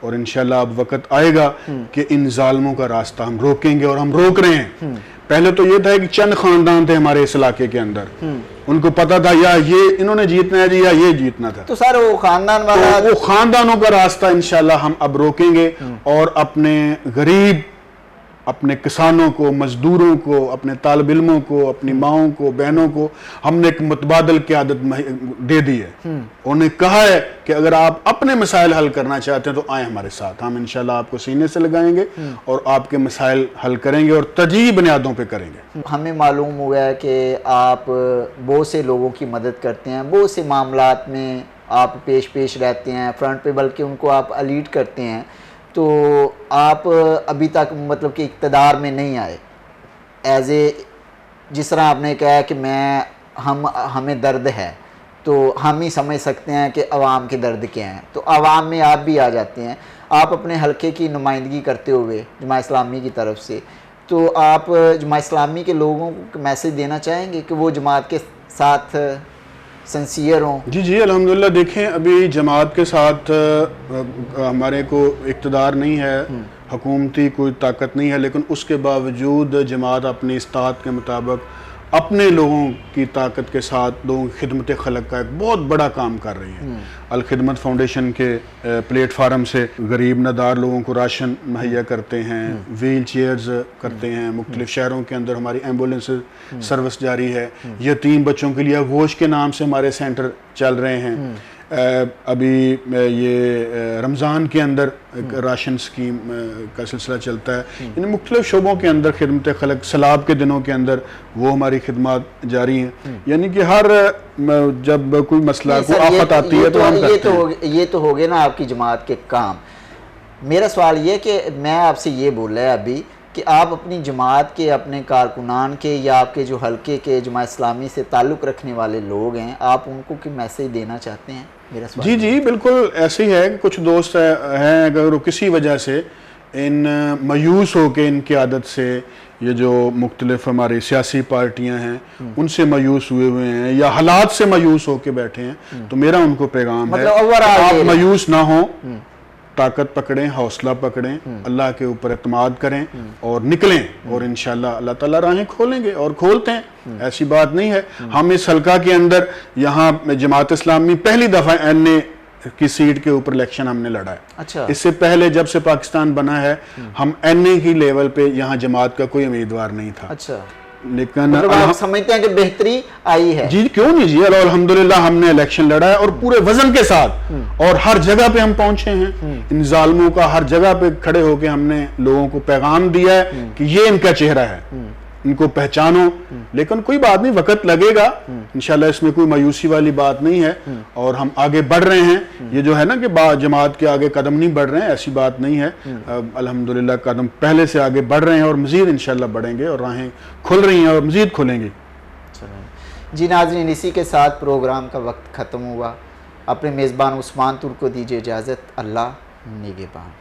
और इंशाल्लाह अब वक्त आएगा कि इन जालिमों का रास्ता हम रोकेंगे, और हम रोक रहे हैं। पहले तो ये था कि चंद खानदान थे हमारे इस इलाके के अंदर, उनको पता था या ये इन्होंने जीतना है जी, या ये जीतना था, तो सर वो खानदान वाला, तो वो खानदानों का रास्ता इंशाल्लाह हम अब रोकेंगे, और अपने गरीब, अपने किसानों को, मजदूरों को, अपने तालिब इल्मों को, अपनी माओं को, बहनों को हमने एक मुतबादल की आदत दे दी है। उन्हें कहा है कि अगर आप अपने मसाइल हल करना चाहते हैं तो आए हमारे साथ, हम इंशाल्लाह आपको सीने से लगाएंगे और आपके मसाइल हल करेंगे, और तजी बुनियादों पे करेंगे। हमें मालूम हुआ है कि आप बहुत से लोगों की मदद करते हैं, बहुत से मामलात में आप पेश रहते हैं, फ्रंट पे, बल्कि उनको आप लीड करते हैं। तो आप अभी तक मतलब कि इक़्तिदार में नहीं आए, जिस तरह आपने कहा कि हमें दर्द है, तो हम ही समझ सकते हैं कि अवाम के दर्द क्या हैं। तो अवाम में आप भी आ जाते हैं, आप अपने हलके की नुमाइंदगी करते हुए जमात इस्लामी की तरफ से, तो आप जमात इस्लामी के लोगों को मैसेज देना चाहेंगे कि वो जमात के साथ सिंसियर हों? जी जी, अल्हम्दुलिल्लाह। देखें, अभी जमात के साथ हमारे को इक़्तिदार नहीं है, हुकूमती कोई ताकत नहीं है, लेकिन उसके बावजूद जमात अपनी इस्तात के मुताबिक अपने लोगों की ताकत के साथ लोगों की खिदमत खलक का एक बहुत बड़ा काम कर रही है। अल खिदमत फाउंडेशन के प्लेटफार्म से गरीब नदार लोगों को राशन मुहैया करते हैं, व्हील चेयर्स करते हैं, मुख्तलिफ शहरों के अंदर हमारी एम्बुलेंस सर्विस जारी है, यतीम बच्चों के लिए गोश के नाम से हमारे सेंटर चल रहे हैं। अभी ये रमज़ान के अंदर राशन स्कीम का सिलसिला चलता है। इन मुख्तलिफ शोबों के अंदर खिदमत खलक, सलाब के दिनों के अंदर वो हमारी खिदमत जारी हैं। यानी कि हर जब कोई मसला, कोई आफत आती है तो हम करते हैं। ये तो हो गए ना आपकी जमात के काम। मेरा सवाल ये कि मैं आपसे ये बोल रहा है अभी कि आप अपनी जमात के, अपने कारकुनान के या आपके जो हलके के जमात इस्लामी से ताल्लुक़ रखने वाले लोग हैं, आप उनको कोई मैसेज देना चाहते हैं? मेरा सवाल जी जी बिल्कुल ऐसे ही है कि कुछ दोस्त हैं अगर वो किसी वजह से इन मायूस हो के इनकी आदत से, ये जो मुख्तलिफ हमारी सियासी पार्टियां हैं उनसे मायूस हुए हैं या हालात से मायूस हो के बैठे हैं, तो मेरा उनको पैगाम है आप मायूस ना हो, ताकत पकड़ें, हौसला पकड़ें, अल्लाह के ऊपर एतमाद करें और निकलें और इंशाल्लाह अल्लाह ताला राहें खोलेंगे और खोलते हैं। ऐसी बात नहीं है। हम इस हल्का के अंदर यहाँ जमात इस्लामी पहली दफ़ा एनए की सीट के ऊपर इलेक्शन हमने लड़ा है। अच्छा। इससे पहले जब से पाकिस्तान बना है हम एनए की लेवल पे यहाँ जमात का कोई उम्मीदवार नहीं था। अच्छा। लेकिन मतलब आप समझते हैं कि बेहतरी आई है? जी क्यों नहीं जी, अल्हम्दुलिल्लाह हमने इलेक्शन लड़ा है और पूरे वजन के साथ और हर जगह पे हम पहुंचे हैं। इन जालिमों का हर जगह पे खड़े होके हमने लोगों को पैगाम दिया है कि ये इनका चेहरा है, इनको पहचानो। लेकिन कोई बात नहीं, वक्त लगेगा इंशाल्लाह, इसमें कोई मायूसी वाली बात नहीं है और हम आगे बढ़ रहे हैं। ये जो है ना कि जमात के आगे कदम नहीं बढ़ रहे हैं, ऐसी बात नहीं है। अल्हम्दुलिल्लाह कदम पहले से आगे बढ़ रहे हैं और मजीद इंशाल्लाह बढ़ेंगे और राहें खुल रही हैं और मजीद खुलेंगी। जी नाज़रीन, इसी के साथ प्रोग्राम का वक्त ख़त्म हुआ। अपने मेज़बान उस्मान तुर्क को दीजिए इजाज़त। अल्लाह निगहबान।